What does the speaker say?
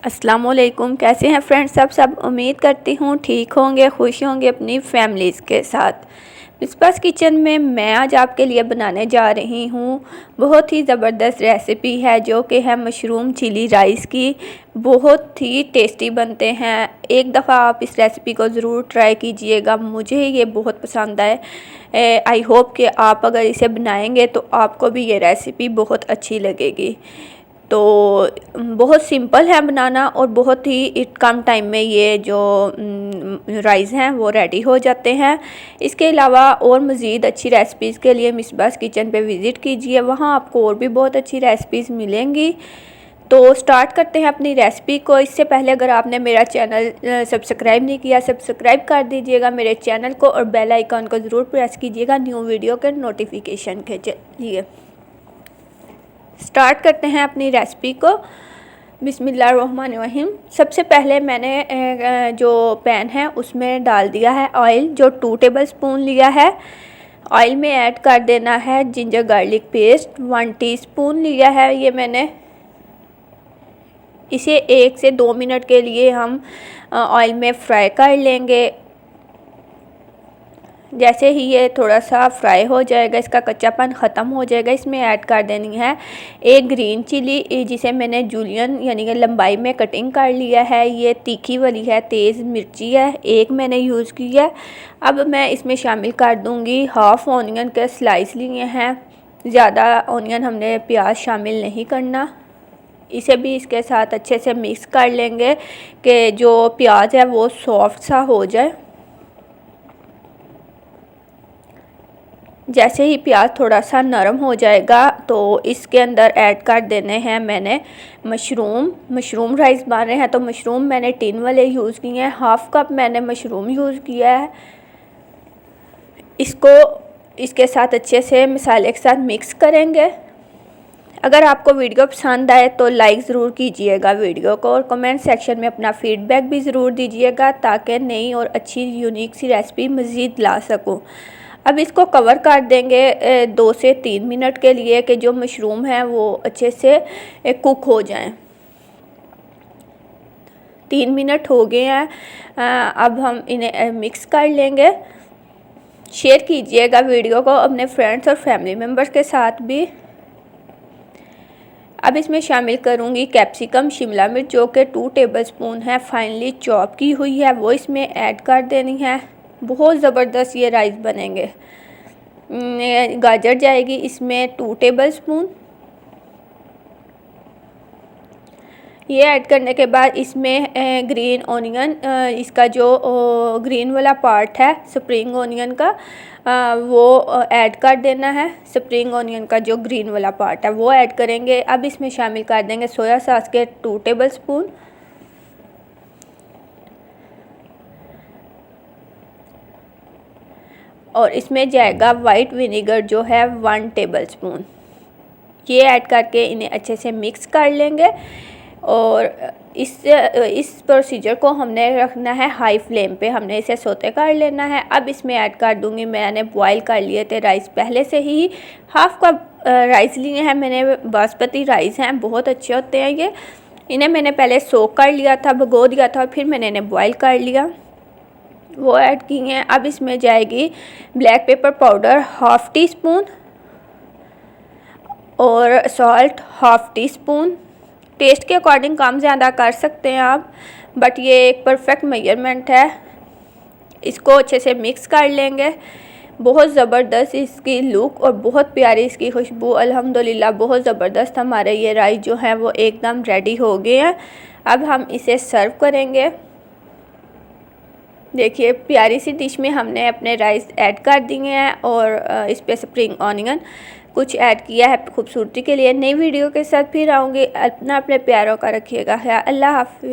अस्सलामुअलैकुम। कैसे हैं फ्रेंड्स? सब उम्मीद करती हूँ ठीक होंगे, खुश होंगे अपनी फैमिलीज़ के साथ। मिसबास किचन में मैं आज आपके लिए बनाने जा रही हूँ बहुत ही ज़बरदस्त रेसिपी है, जो कि है मशरूम चिली राइस की। बहुत ही टेस्टी बनते हैं। एक दफ़ा आप इस रेसिपी को ज़रूर ट्राई कीजिएगा, मुझे ये बहुत पसंद आए। आई होप कि आप अगर इसे बनाएंगे तो आपको भी ये रेसिपी बहुत अच्छी लगेगी। तो बहुत सिंपल है बनाना और बहुत ही कम टाइम में ये जो राइस हैं वो रेडी हो जाते हैं। इसके अलावा और मज़ीद अच्छी रेसिपीज़ के लिए मिसबास किचन पे विज़िट कीजिए, वहाँ आपको और भी बहुत अच्छी रेसिपीज़ मिलेंगी। तो स्टार्ट करते हैं अपनी रेसिपी को। इससे पहले अगर आपने मेरा चैनल सब्सक्राइब नहीं किया, सब्सक्राइब कर दीजिएगा मेरे चैनल को और बेल आइकन को ज़रूर प्रेस कीजिएगा न्यू वीडियो के नोटिफिकेशन के लिए। स्टार्ट करते हैं अपनी रेसिपी को। बिस्मिल्लाहिर्रहमानिर्रहीम। सबसे पहले मैंने जो पैन है उसमें डाल दिया है ऑयल, जो 2 टेबलस्पून लिया है। ऑयल में ऐड कर देना है जिंजर गार्लिक पेस्ट 1 टीस्पून लिया है ये मैंने। इसे 1 से 2 मिनट के लिए हम ऑयल में फ्राई कर लेंगे। जैसे ही ये थोड़ा सा फ्राई हो जाएगा, इसका कच्चापन ख़त्म हो जाएगा, इसमें ऐड कर देनी है 1 ग्रीन चिली, जिसे मैंने जूलियन यानी कि लंबाई में कटिंग कर लिया है। ये तीखी वाली है, तेज़ मिर्ची है, 1 मैंने यूज़ की है। अब मैं इसमें शामिल कर दूँगी हाफ़ ऑनियन के स्लाइस लिए हैं। ज़्यादा ऑनियन हमने प्याज शामिल नहीं करना। इसे भी इसके साथ अच्छे से मिक्स कर लेंगे कि जो प्याज है वो सॉफ्ट सा हो जाए। जैसे ही प्याज थोड़ा सा नरम हो जाएगा तो इसके अंदर ऐड कर देने हैं मैंने मशरूम राइस बन रहे हैं तो मशरूम मैंने टिन वाले यूज़ किए हैं। हाफ़ कप मैंने मशरूम यूज़ किया है। इसको इसके साथ अच्छे से मसाले के साथ मिक्स करेंगे। अगर आपको वीडियो पसंद आए तो लाइक ज़रूर कीजिएगा वीडियो को और कमेंट सेक्शन में अपना फ़ीडबैक भी ज़रूर दीजिएगा, ताकि नई और अच्छी यूनिक सी रेसिपी मज़ीद ला सकूं। अब इसको कवर कर देंगे 2 से 3 मिनट के लिए कि जो मशरूम है वो अच्छे से कुक हो जाएं। 3 मिनट हो गए हैं। अब हम इन्हें मिक्स कर लेंगे। शेयर कीजिएगा वीडियो को अपने फ्रेंड्स और फैमिली मेम्बर्स के साथ भी। अब इसमें शामिल करूंगी कैप्सिकम शिमला मिर्च, जो कि 2 टेबलस्पून है फाइनली चॉप की हुई है, वो इसमें ऐड कर देनी है। बहुत ज़बरदस्त ये राइस बनेंगे। गाजर जाएगी इसमें 2 टेबलस्पून। ये ऐड करने के बाद इसमें ग्रीन ऑनियन, इसका जो ग्रीन वाला पार्ट है स्प्रिंग ऑनियन का, वो ऐड कर देना है। स्प्रिंग ऑनियन का जो ग्रीन वाला पार्ट है वो ऐड करेंगे। अब इसमें शामिल कर देंगे सोया सॉस के 2 टेबलस्पून। और इसमें जाएगा वाइट विनेगर जो है 1 टेबलस्पून। ये ऐड करके इन्हें अच्छे से मिक्स कर लेंगे और इस प्रोसीजर को हमने रखना है हाई फ्लेम पे, हमने इसे सोते कर लेना है। अब इसमें ऐड कर दूंगी, मैंने बॉईल कर लिए थे राइस पहले से ही। हाफ़ कप राइस लिए हैं मैंने, बासमती राइस हैं, बहुत अच्छे होते हैं ये। इन्हें मैंने पहले सोक कर लिया था, भिगो दिया था और फिर मैंने इन्हें बॉईल कर लिया, वो ऐड की हैं। अब इसमें जाएगी ब्लैक पेपर पाउडर 1/2 टीस्पून और सॉल्ट 1/2 टीस्पून। टेस्ट के अकॉर्डिंग कम ज़्यादा कर सकते हैं आप, बट ये एक परफेक्ट मेजरमेंट है। इसको अच्छे से मिक्स कर लेंगे। बहुत ज़बरदस्त इसकी लुक और बहुत प्यारी इसकी खुशबू, अल्हम्दुलिल्लाह बहुत ज़बरदस्त हमारे ये राइस जो हैं वो एकदम रेडी हो गए हैं। अब हम इसे सर्व करेंगे। देखिए प्यारी सी डिश में हमने अपने राइस ऐड कर दिए हैं और इस पे स्प्रिंग ऑनियन कुछ ऐड किया है खूबसूरती के लिए। नई वीडियो के साथ फिर आऊँगी। अपने प्यारों का रखिएगा ख्याल। अल्लाह हाफ़िज़।